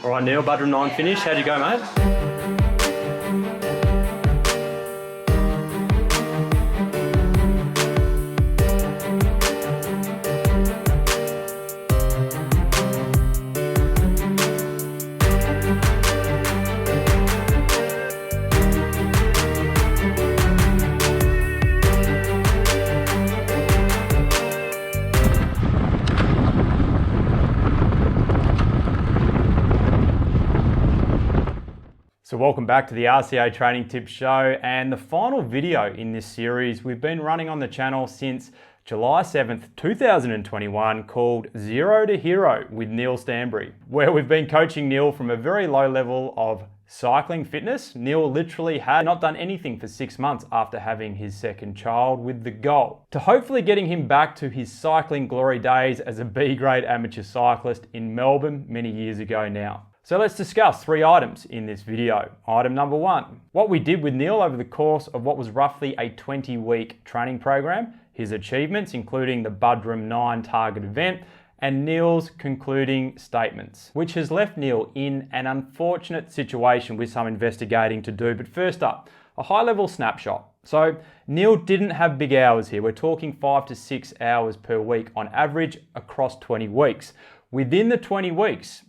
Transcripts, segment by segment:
All right, Neill, Budrum 9 finished. How'd you go, mate? So welcome back to the RCA Training Tips Show and the final video in this series we've been running on the channel since July 7th, 2021 called Zero to Hero with Neill Stanbury, where we've been coaching Neill from a very low level of cycling fitness. Neill literally had not done anything for 6 months after having his second child, with the goal to hopefully getting him back to his cycling glory days as a B-grade amateur cyclist in Melbourne many years ago now. So let's discuss 3 items in this video. Item number 1, what we did with Neill over the course of what was roughly a 20-week training program, his achievements including the Budrum 9 target event, and Neill's concluding statements, which has left Neill in an unfortunate situation with some investigating to do. But first up, a high-level snapshot. So Neill didn't have big hours here. We're talking 5 to 6 hours per week on average across 20 weeks. Within the 20 weeks,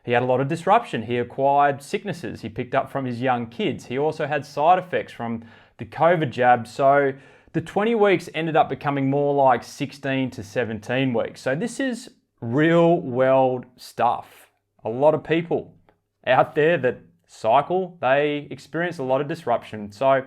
he had a lot of disruption. He acquired sicknesses he picked up from his young kids. He also had side effects from the COVID jab. So the 20 weeks ended up becoming more like 16 to 17 weeks. So this is real world stuff. A lot of people out there that cycle, they experience a lot of disruption. So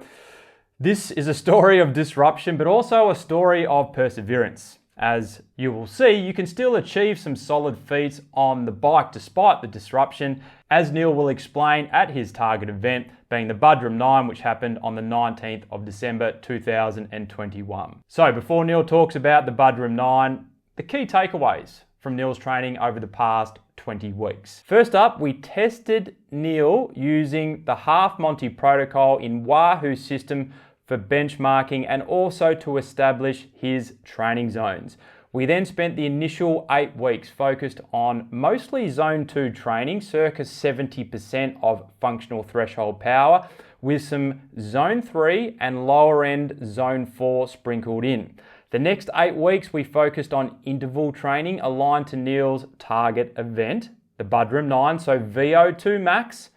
this is a story of disruption, but also a story of perseverance. As you will see, you can still achieve some solid feats on the bike despite the disruption, as Neill will explain at his target event, being the Budrum 9, which happened on the 19th of December 2021. So before Neill talks about the Budrum 9, the key takeaways from Neill's training over the past 20 weeks. First up, we tested Neill using the half Monty protocol in Wahoo's system for benchmarking and also to establish his training zones. We then spent the initial 8 weeks focused on mostly zone 2 training, circa 70% of functional threshold power, with some zone 3 and lower end zone 4 sprinkled in. The next 8 weeks we focused on interval training aligned to Neill's target event, the Budrum 9, so VO2 max,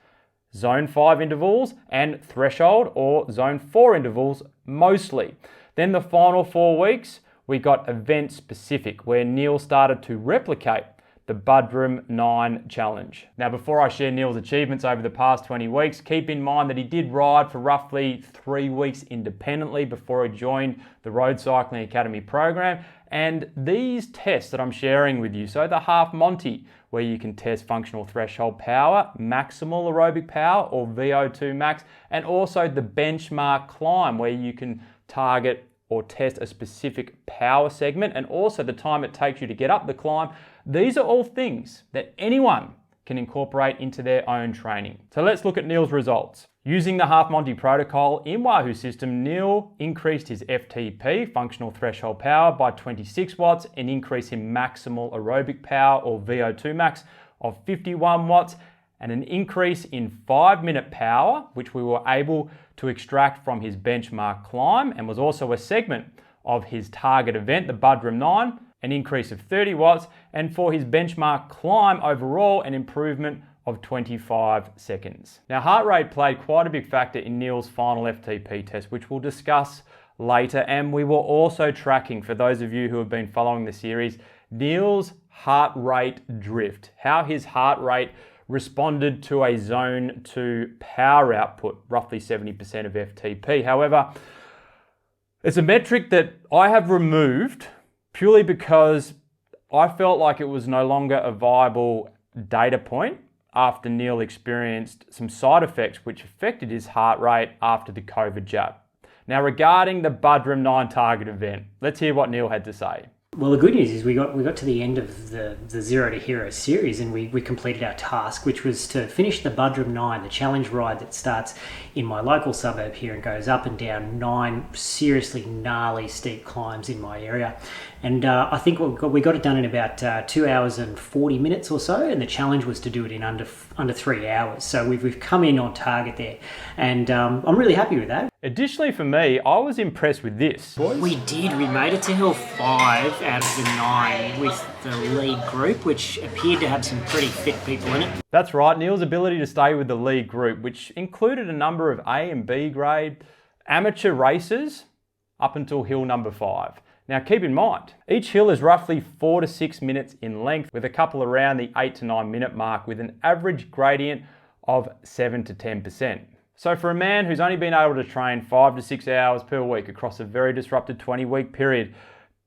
zone 5 intervals, and threshold or zone 4 intervals mostly. Then the final 4 weeks, we got event specific, where Neill started to replicate the Budrum 9 challenge. Now, before I share Neill's achievements over the past 20 weeks, keep in mind that he did ride for roughly 3 weeks independently before he joined the Road Cycling Academy program. And these tests that I'm sharing with you, so the half Monty, where you can test functional threshold power, maximal aerobic power or VO2 max, and also the benchmark climb, where you can target or test a specific power segment and also the time it takes you to get up the climb. These are all things that anyone can incorporate into their own training. So let's look at Neill's results. Using the half Monty protocol in Wahoo's system, Neill increased his FTP, functional threshold power, by 26 watts, and increased his maximal aerobic power or VO2 max of 51 watts, and an increase in 5-minute power, which we were able to extract from his benchmark climb, and was also a segment of his target event, the Budrum 9, an increase of 30 watts, and for his benchmark climb overall, an improvement of 25 seconds. Now, heart rate played quite a big factor in Neill's final FTP test, which we'll discuss later, and we were also tracking, for those of you who have been following the series, Neill's heart rate drift, how his heart rate responded to a zone 2 power output, roughly 70% of FTP. However, it's a metric that I have removed purely because I felt like it was no longer a viable data point after Neill experienced some side effects which affected his heart rate after the COVID jab. Now, regarding the Budrum 9 target event, let's hear what Neill had to say. Well, the good news is we got to the end of the Zero to Hero series, and we completed our task, which was to finish the Budrum 9, the challenge ride that starts in my local suburb here and goes up and down 9 seriously gnarly steep climbs in my area. And I think we got it done in about 2 hours and 40 minutes or so, and the challenge was to do it in under 3 hours. So we've come in on target there, and I'm really happy with that. Additionally for me, I was impressed with this. We did. We made it to hill 5 out of the 9 with the lead group, which appeared to have some pretty fit people in it. That's right, Neill's ability to stay with the lead group, which included a number of A and B grade amateur racers up until hill number 5. Now keep in mind, each hill is roughly 4 to 6 minutes in length, with a couple around the 8 to 9 minute mark, with an average gradient of 7 to 10%. So for a man who's only been able to train 5 to 6 hours per week across a very disrupted 20-week period,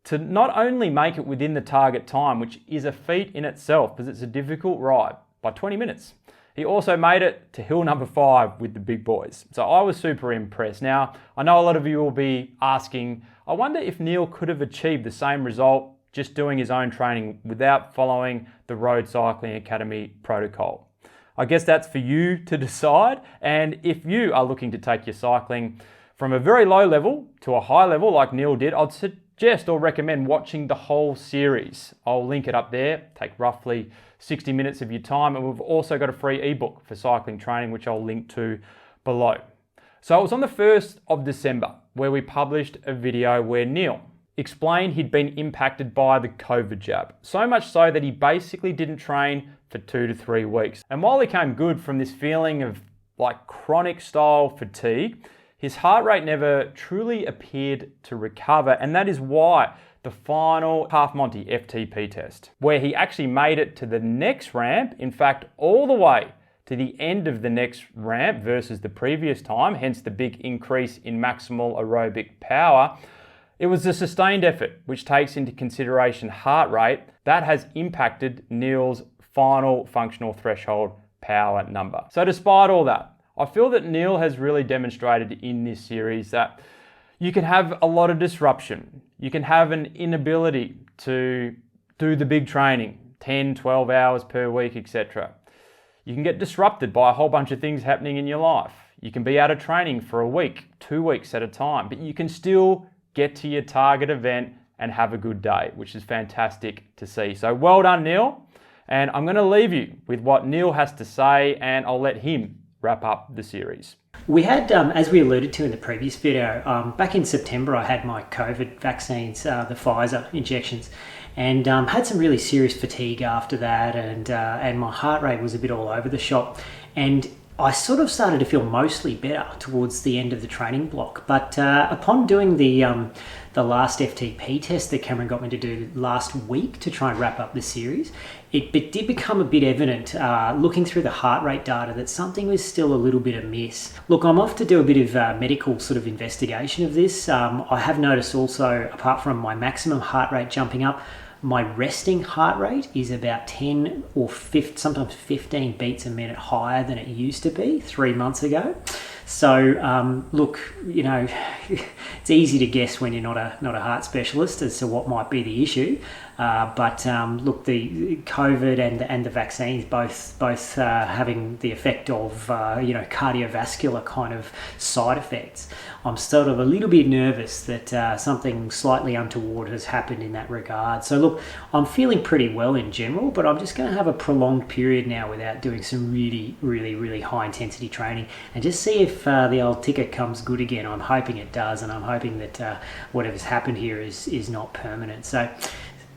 to not only make it within the target time, which is a feat in itself because it's a difficult ride, by 20 minutes, he also made it to hill number 5 with the big boys. So I was super impressed. Now, I know a lot of you will be asking, I wonder if Neill could have achieved the same result just doing his own training without following the Road Cycling Academy protocol. I guess that's for you to decide. And if you are looking to take your cycling from a very low level to a high level like Neill did, I'd suggest or recommend watching the whole series. I'll link it up there. Take roughly 60 minutes of your time. And we've also got a free ebook for cycling training, which I'll link to below. So it was on the 1st of December where we published a video where Neill explained he'd been impacted by the COVID jab. So much so that he basically didn't train for 2 to 3 weeks. And while he came good from this feeling of like chronic style fatigue, his heart rate never truly appeared to recover. And that is why the final half Monty FTP test, where he actually made it to the next ramp, in fact, all the way to the end of the next ramp versus the previous time, hence the big increase in maximal aerobic power. It was a sustained effort, which takes into consideration heart rate, that has impacted Neill's final functional threshold power number. So despite all that, I feel that Neill has really demonstrated in this series that you can have a lot of disruption. You can have an inability to do the big training, 10, 12 hours per week, etc. You can get disrupted by a whole bunch of things happening in your life. You can be out of training for a week, 2 weeks at a time, but you can still get to your target event and have a good day, which is fantastic to see. So well done, Neill. And I'm going to leave you with what Neill has to say, and I'll let him wrap up the series. We had, as we alluded to in the previous video, back in September I had my COVID vaccines, the Pfizer injections, and had some really serious fatigue after that, and my heart rate was a bit all over the shop, and I sort of started to feel mostly better towards the end of the training block. But upon doing the last FTP test that Cameron got me to do last week to try and wrap up the series, it did become a bit evident, looking through the heart rate data, that something was still a little bit amiss. Look, I'm off to do a bit of medical sort of investigation of this. I have noticed also, apart from my maximum heart rate jumping up, my resting heart rate is about 10 or 15, sometimes 15 beats a minute higher than it used to be 3 months ago. So look, you know, it's easy to guess when you're not a heart specialist as to what might be the issue. But look, the COVID and the vaccines both having the effect of cardiovascular kind of side effects. I'm sort of a little bit nervous that something slightly untoward has happened in that regard. So look, I'm feeling pretty well in general, but I'm just going to have a prolonged period now without doing some really high intensity training, and just see if the old ticket comes good again. I'm hoping it does, and I'm hoping that whatever's happened here is not permanent. So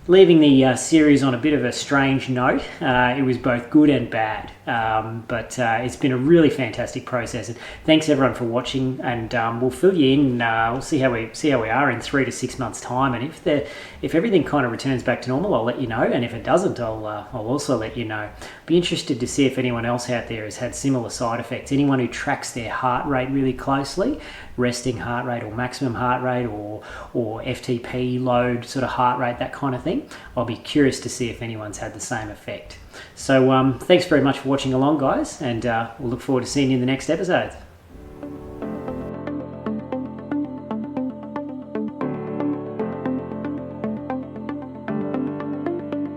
leaving the series on a bit of a strange note, it was both good and bad, but it's been a really fantastic process, and thanks everyone for watching, and we'll fill you in. We'll see how we are in 3 to 6 months time, and if everything kind of returns back to normal, I'll let you know, and if it doesn't, I'll also let you know. Be interested to see if anyone else out there has had similar side effects. Anyone who tracks their heart rate really closely, resting heart rate or maximum heart rate or FTP load sort of heart rate, that kind of thing. I'll be curious to see if anyone's had the same effect. So thanks very much for watching along, guys, and we'll look forward to seeing you in the next episode.